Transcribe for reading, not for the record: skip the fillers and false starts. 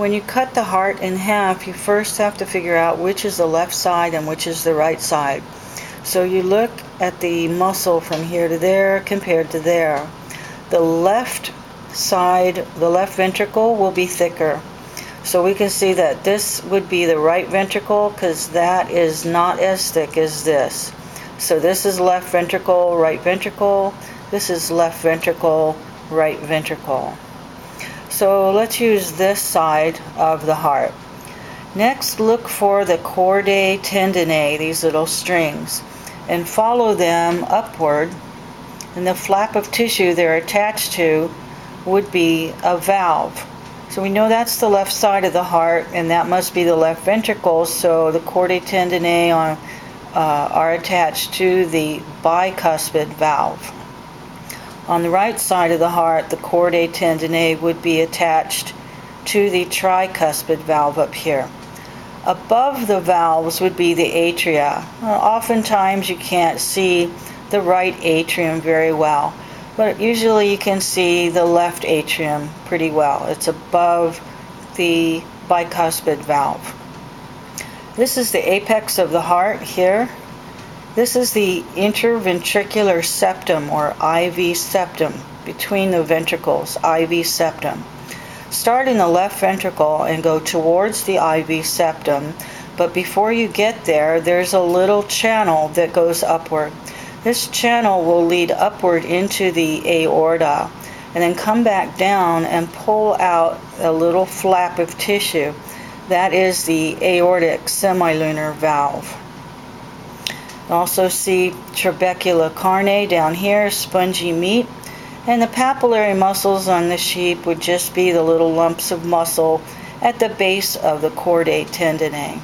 when you cut the heart in half, you first have to figure out which is the left side and which is the right side. So you look at the muscle from here to there compared to there. The left side, the left ventricle will be thicker. So we can see that this would be the right ventricle because that is not as thick as this. So this is left ventricle, right ventricle. This is left ventricle, right ventricle. So let's use this side of the heart. Next, look for the chordae tendineae, these little strings, and follow them upward. And the flap of tissue they're attached to would be a valve. So we know that's the left side of the heart, and that must be the left ventricle, so the chordae tendineae are attached to the bicuspid valve. On the right side of the heart, the chordae tendineae would be attached to the tricuspid valve up here. Above the valves would be the atria. Oftentimes you can't see the right atrium very well, but usually you can see the left atrium pretty well. It's above the bicuspid valve. This is the apex of the heart here. This is the interventricular septum, or IV septum, between the ventricles, IV septum. Start in the left ventricle and go towards the IV septum, but before you get there, there's a little channel that goes upward. This channel will lead upward into the aorta, and then come back down and pull out a little flap of tissue. That is the aortic semilunar valve. Also see trabecula carne down here, spongy meat, and the papillary muscles on the sheep would just be the little lumps of muscle at the base of the chordae tendineae.